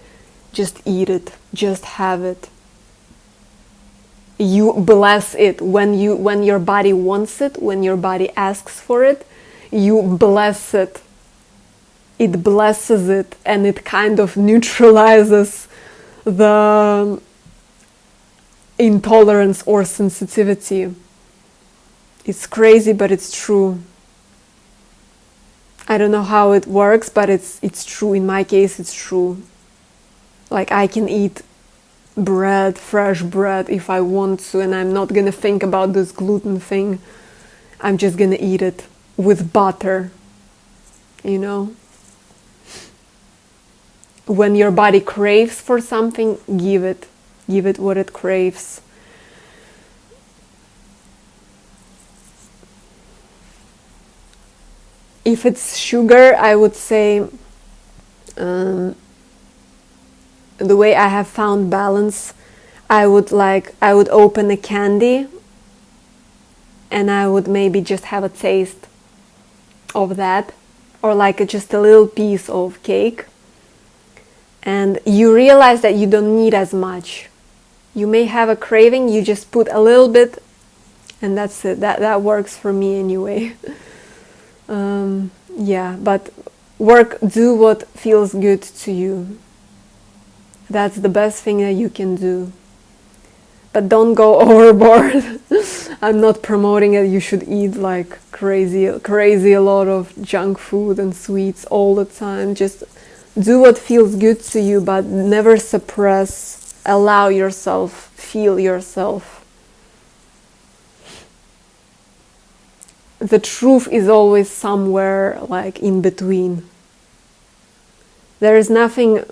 just eat it, just have it. You bless it when your body wants it, when your body asks for it, you bless it. It blesses it, and it kind of neutralizes intolerance or sensitivity. It's crazy, but it's true. I don't know how it works, but it's true. In my case, it's true. Like, I can eat bread, fresh bread, if I want to, and I'm not gonna think about this gluten thing. I'm just gonna eat it with butter, you know? When your body craves for something, give it what it craves. If it's sugar, I would say the way I have found balance, I would open a candy and I would maybe just have a taste of that, or like just a little piece of cake, and you realize that you don't need as much. You may have a craving, you just put a little bit, and that's it. That works for me anyway. Yeah, but do what feels good to you. That's the best thing that you can do. But don't go overboard. I'm not promoting it. You should eat like crazy a lot of junk food and sweets all the time. Just do what feels good to you, but never suppress. Allow yourself, feel yourself. The truth is always somewhere like in between. There is nothing.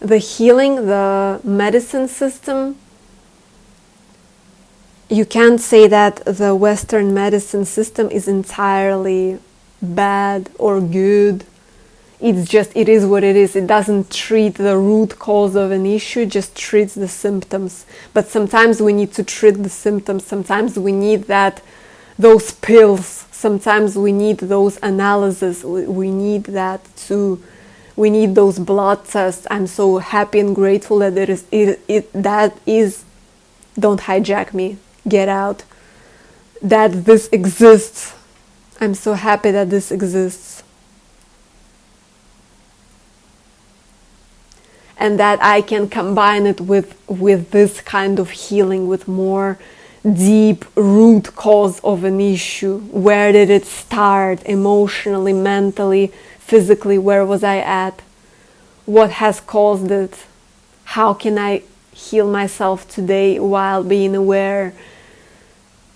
The healing, the medicine system, you can't say that the Western medicine system is entirely bad or good. It is what it is. It doesn't treat the root cause of an issue, it just treats the symptoms. But sometimes we need to treat the symptoms. Sometimes we need those pills. Sometimes we need those analyses. We need that too. We need those blood tests. I'm so happy and grateful that don't hijack me, get out, that this exists. I'm so happy that this exists. And that I can combine it with this kind of healing, with more deep root cause of an issue. Where did it start? Emotionally, mentally, physically, where was I at? What has caused it? How can I heal myself today while being aware,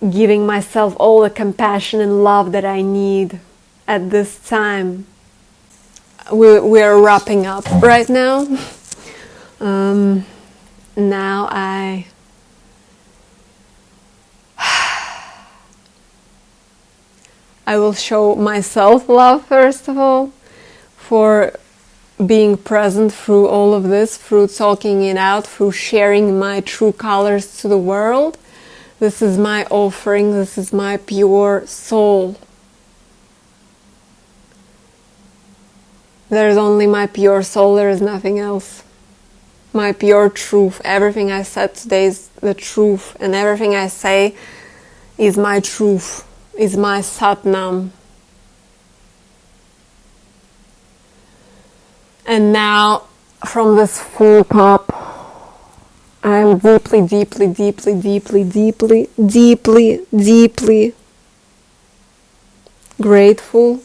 giving myself all the compassion and love that I need at this time? We're wrapping up right now. Now I will show myself love, first of all, for being present through all of this, through talking it out, through sharing my true colors to the world. This is my offering, this is my pure soul. There is only my pure soul, there is nothing else. My pure truth. Everything I said today is the truth, and everything I say is my truth, is my Satnam. And now, from this full cup, I am deeply, deeply, deeply, deeply, deeply, deeply, deeply grateful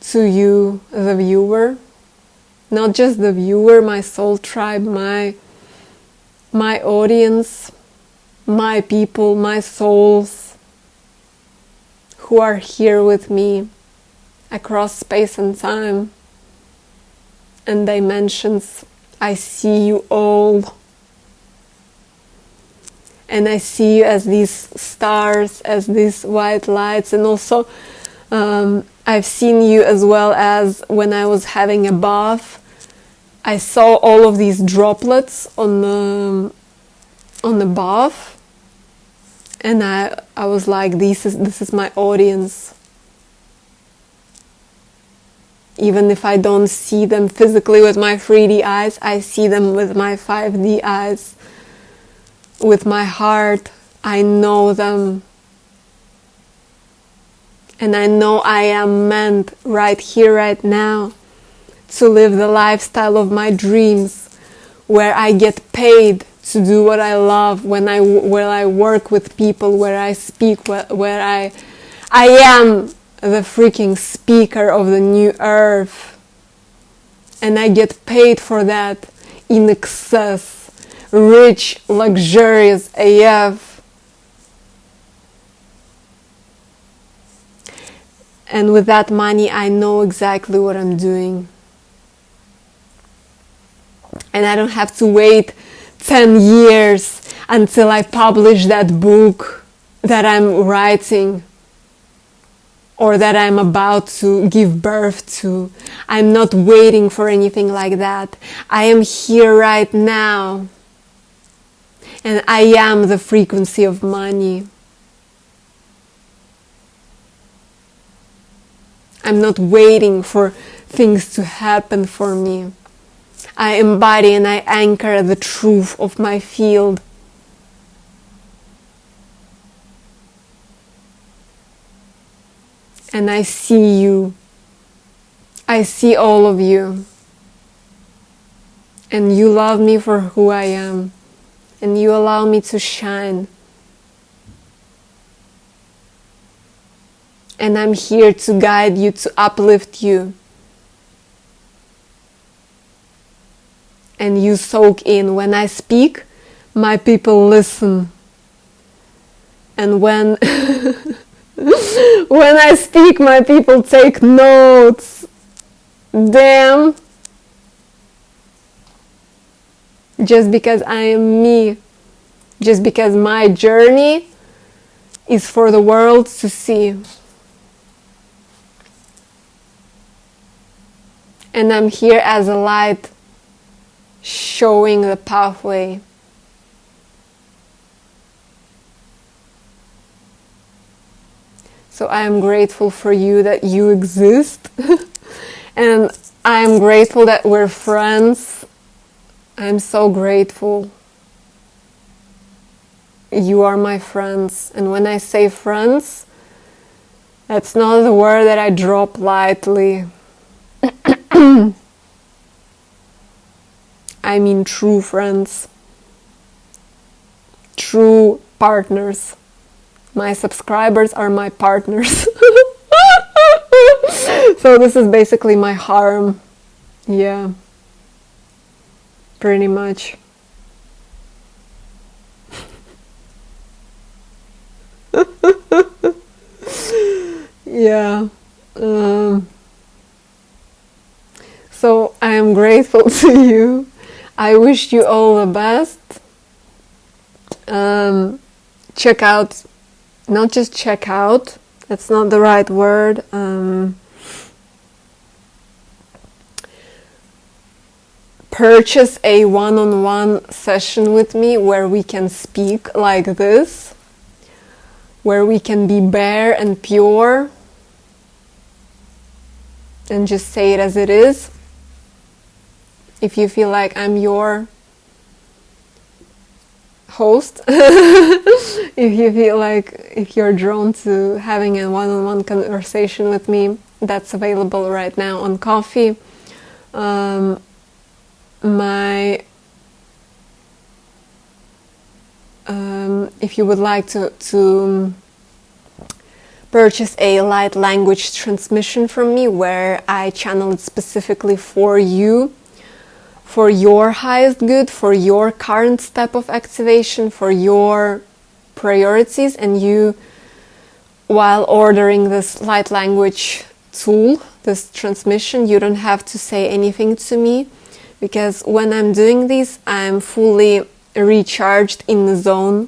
to you, the viewer. Not just the viewer, my soul tribe, my audience, my people, my souls who are here with me across space and time and dimensions. I see you all. And I see you as these stars, as these white lights, and also I've seen you as well as when I was having a bath. I saw all of these droplets on the bath, and I was like, this is my audience. Even if I don't see them physically with my 3D eyes, I see them with my 5D eyes. With my heart, I know them. And I know I am meant right here, right now, to live the lifestyle of my dreams where I get paid to do what I love, when I work with people, where I speak, where I am the freaking speaker of the new earth, and I get paid for that in excess, rich, luxurious AF. And with that money, I know exactly what I'm doing. And I don't have to wait 10 years until I publish that book that I'm writing or that I'm about to give birth to. I'm not waiting for anything like that. I am here right now. And I am the frequency of money. I'm not waiting for things to happen for me. I embody and I anchor the truth of my field. And I see you. I see all of you. And you love me for who I am. And you allow me to shine. And I'm here to guide you, to uplift you. And you soak in. When I speak, my people listen. And when when I speak, my people take notes. Damn. Just because I am me. Just because my journey is for the world to see. And I'm here as a light, showing the pathway. So I am grateful for you, that you exist. And I am grateful that we're friends. I'm so grateful. You are my friends. And when I say friends, that's not the word that I drop lightly. I mean true friends, true partners. My subscribers are my partners. So this is basically my harem. Yeah, pretty much. Yeah. So I am grateful to you. I wish you all the best. Check out, not just check out, that's not the right word. Purchase a one-on-one session with me where we can speak like this, where we can be bare and pure and just say it as it is. If you feel like I'm your host, if you feel like, if you're drawn to having a one-on-one conversation with me, that's available right now on Coffee. If you would like to purchase a light language transmission from me where I channel it specifically for you, for your highest good, for your current step of activation, for your priorities, and you, while ordering this light language tool, this transmission, you don't have to say anything to me, because when I'm doing this, I'm fully recharged in the zone,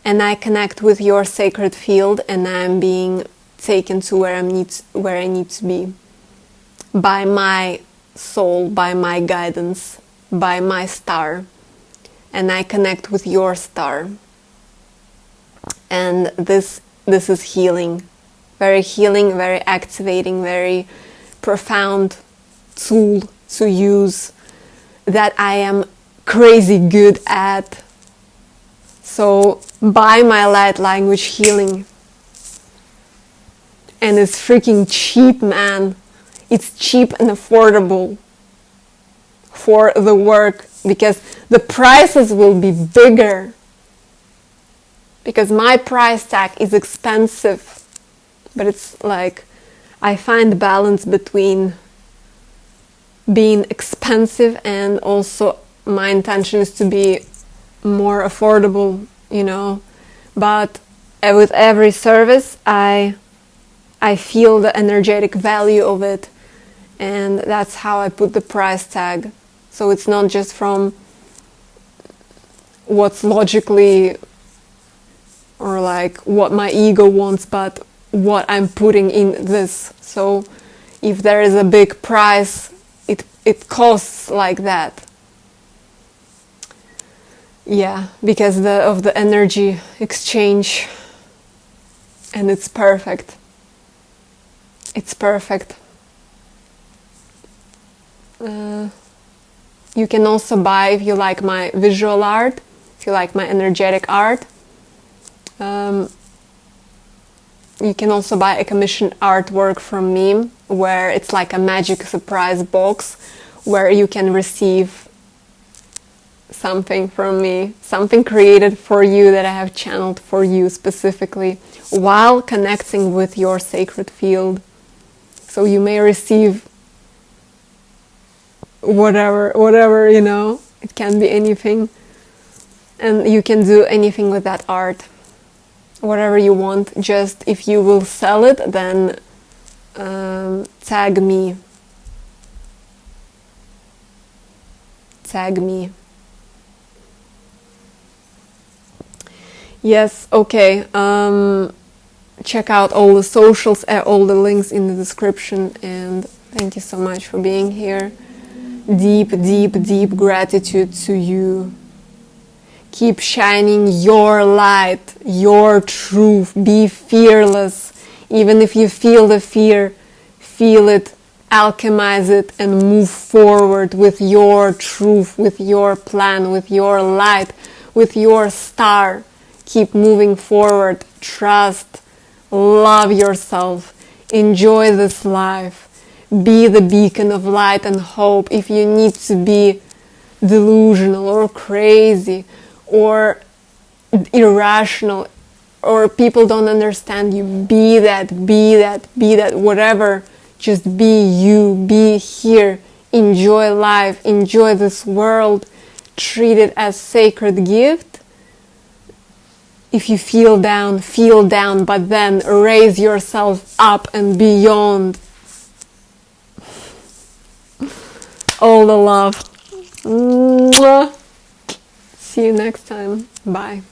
and I connect with your sacred field, and I'm being taken to where I need to be by my soul, by my guidance, by my star, and I connect with your star. And this is healing, very activating, very profound tool to use that I am crazy good at. So buy my light language healing. And it's freaking cheap, man. It's cheap and affordable for the work, because the prices will be bigger. Because my price tag is expensive, but it's like I find balance between being expensive and also my intention is to be more affordable, you know. But with every service, I feel the energetic value of it, and that's how I put the price tag. So it's not just from what's logically or like what my ego wants, but what I'm putting in this. So if there is a big price, it costs like that. Yeah, because of the energy exchange, and it's perfect. It's perfect. You can also buy, if you like my visual art, if you like my energetic art, you can also buy a commissioned artwork from me, where it's like a magic surprise box where you can receive something from me, something created for you that I have channeled for you specifically while connecting with your sacred field. So you may receive whatever, you know, it can be anything. And you can do anything with that art, whatever you want. Just if you will sell it, then tag me. Tag me. Yes, okay. Check out all the socials, all the links in the description, and thank you so much for being here. Deep, deep, deep gratitude to you. Keep shining your light, your truth. Be fearless. Even if you feel the fear, feel it, alchemize it, and move forward with your truth, with your plan, with your light, with your star. Keep moving forward. Trust. Love yourself. Enjoy this life. Be the beacon of light and hope. If you need to be delusional or crazy or irrational, or people don't understand you, be that, whatever. Just be you, be here, enjoy life, enjoy this world, treat it as sacred gift. If you feel down, but then raise yourself up and beyond. All the love. Mwah. See you next time. Bye.